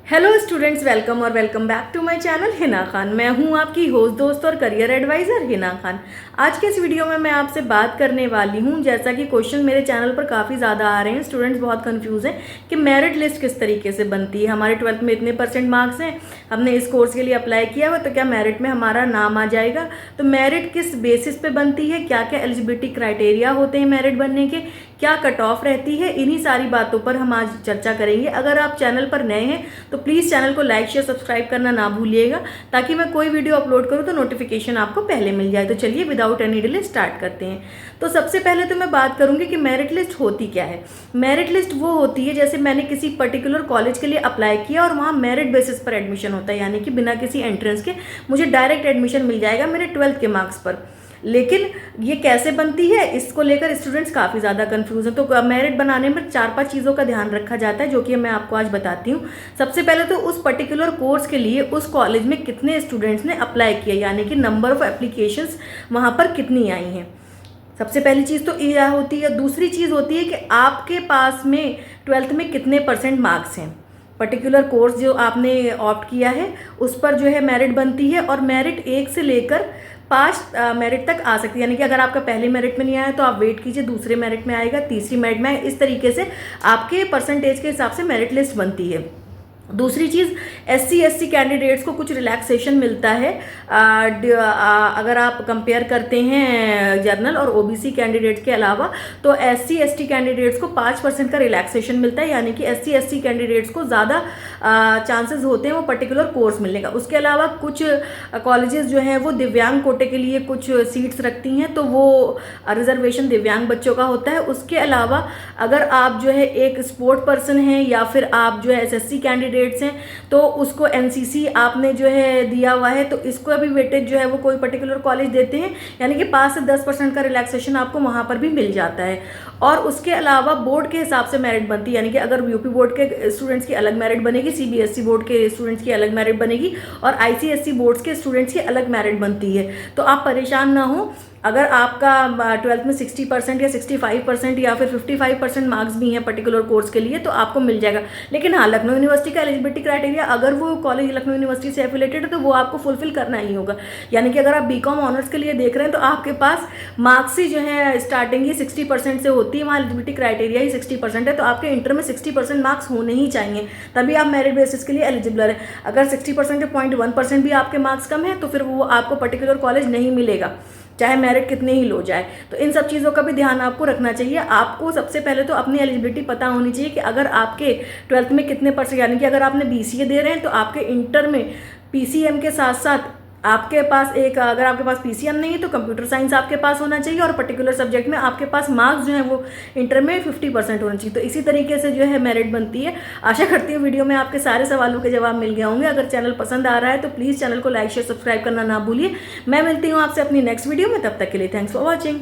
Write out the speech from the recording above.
Hello students, welcome और welcome back to my channel Hina Khan. मैं हूं आपकी होस्ट दोस्त और करियर एडवाइज़र हिना खान। आज के इस वीडियो में मैं आपसे बात करने वाली हूं, जैसा कि क्वेश्चन मेरे चैनल पर काफ़ी ज़्यादा आ रहे हैं, स्टूडेंट्स बहुत कंफ्यूज हैं कि मेरिट लिस्ट किस तरीके से बनती है। हमारे 12th में इतने % मार्क्स हैं, हमने इस कोर्स के लिए अप्लाई किया हुआ, तो क्या मेरिट में हमारा नाम आ जाएगा? तो मेरिट किस बेसिस पे बनती है, क्या क्या एलिजिबिलिटी क्राइटेरिया होते हैं मेरिट बनने के, क्या कट ऑफ रहती है, इन्हीं सारी बातों पर हम आज चर्चा करेंगे। अगर आप चैनल पर नए हैं तो प्लीज़ चैनल को लाइक शेयर सब्सक्राइब करना ना भूलिएगा, ताकि मैं कोई वीडियो अपलोड करूँ तो नोटिफिकेशन आपको पहले मिल जाए। तो चलिए विदाउट एनी डिले स्टार्ट करते हैं। तो सबसे पहले तो मैं बात करूँगी कि मेरिट लिस्ट होती क्या है। मेरिट लिस्ट वो होती है, जैसे मैंने किसी पर्टिकुलर कॉलेज के लिए अप्लाई किया और वहाँ मेरिट बेसिस पर एडमिशन होता है, यानी कि बिना किसी एंट्रेंस के मुझे डायरेक्ट एडमिशन मिल जाएगा मेरे 12th के मार्क्स पर। लेकिन ये कैसे बनती है, इसको लेकर स्टूडेंट्स काफ़ी ज़्यादा कंफ्यूज हैं। तो मेरिट बनाने में 4-5 चीज़ों का ध्यान रखा जाता है, जो कि मैं आपको आज बताती हूँ। सबसे पहले तो उस पर्टिकुलर कोर्स के लिए उस कॉलेज में कितने स्टूडेंट्स ने अप्लाई किया, यानी कि नंबर ऑफ एप्लीकेशंस वहाँ पर कितनी आई हैं। सबसे पहली चीज़ तो यह होती है। दूसरी चीज़ होती है कि आपके पास में 12th में कितने % मार्क्स हैं। पर्टिकुलर कोर्स जो आपने ऑप्ट किया है उस पर जो है मेरिट बनती है, और मेरिट 1 से लेकर 5 मेरिट तक आ सकती है। यानी कि अगर आपका पहले मेरिट में नहीं आया तो आप वेट कीजिए, दूसरे मेरिट में आएगा, तीसरी मेरिट में आएगा। इस तरीके से आपके परसेंटेज के हिसाब से मेरिट लिस्ट बनती है। दूसरी चीज़, SC कैंडिडेट्स को कुछ रिलैक्सेशन मिलता है। अगर आप कंपेयर करते हैं जर्नल और OBC कैंडिडेट्स के अलावा, तो SC कैंडिडेट्स को 5% का रिलैक्सेशन मिलता है, यानी कि SC कैंडिडेट्स को ज़्यादा चांसेस होते हैं वो पर्टिकुलर कोर्स मिलने का। उसके अलावा कुछ कॉलेजेस जो हैं वो दिव्यांग कोटे के लिए कुछ सीट्स रखती हैं, तो वो रिजर्वेशन दिव्यांग बच्चों का होता है। उसके अलावा अगर आप जो है एक स्पोर्ट पर्सन हैं या फिर आप जो है SSC कैंडिडेट्स हैं, तो उसको NCC आपने जो है दिया हुआ है, तो इसको भी वेटेज जो है वो कोई पर्टिकुलर कॉलेज देते हैं, यानी कि 5 से 10% का रिलैक्सेशन आपको वहाँ पर भी मिल जाता है। और उसके अलावा बोर्ड के हिसाब से मेरिट बनती है, यानी कि अगर UP बोर्ड के स्टूडेंट्स की अलग मेरिट बनेगी, CBSE बोर्ड के स्टूडेंट्स की अलग मेरिट बनेगी, और ICSE बोर्ड्स के स्टूडेंट्स की अलग मेरिट बनती है। तो आप परेशान ना हो, अगर आपका 12th में 60% या 65% या फिर 55% मार्क्स भी हैं पर्टिकुलर कोर्स के लिए, तो आपको मिल जाएगा। लेकिन हाँ, लखनऊ यूनिवर्सिटी का एलिजिबिलिटी क्राइटेरिया, अगर वो कॉलेज लखनऊ यूनिवर्सिटी से एफिलेटेड है तो वो आपको फुलफिल करना ही होगा। यानी कि अगर आप BCom ऑनर्स के लिए देख रहे हैं तो आपके पास मार्क्स ही जो है स्टार्टिंग ही 60% से होती है, वहाँ एलिजिबिलिटी क्राइटेरिया ही 60% है, तो आपके इंटर में 60% मार्क्स होने ही चाहिए, तभी आप मेरिट बेसिस के लिए एलिजिबल है। अगर 60% के 0.1% भी आपके मार्क्स कम है तो फिर वो आपको पर्टिकुलर कॉलेज नहीं मिलेगा, चाहे मेरिट कितने ही लो जाए। तो इन सब चीज़ों का भी ध्यान आपको रखना चाहिए। आपको सबसे पहले तो अपनी एलिजिबिलिटी पता होनी चाहिए कि अगर आपके 12th में कितने %, यानी कि अगर आपने BCA दे रहे हैं तो आपके इंटर में PCM के साथ साथ आपके पास अगर आपके पास PCM नहीं है तो कंप्यूटर साइंस आपके पास होना चाहिए, और पर्टिकुलर सब्जेक्ट में आपके पास मार्क्स जो है वो इंटर में 50% होना चाहिए। तो इसी तरीके से जो है मेरिट बनती है। आशा करती हूँ वीडियो में आपके सारे सवालों के जवाब मिल गए होंगे। अगर चैनल पसंद आ रहा है तो प्लीज़ चैनल को लाइक शेयर सब्सक्राइब करना ना भूलिए। मैं मिलती हूँ आपसे अपनी नेक्स्ट वीडियो में, तब तक के लिए थैंक्स फॉर वॉचिंग।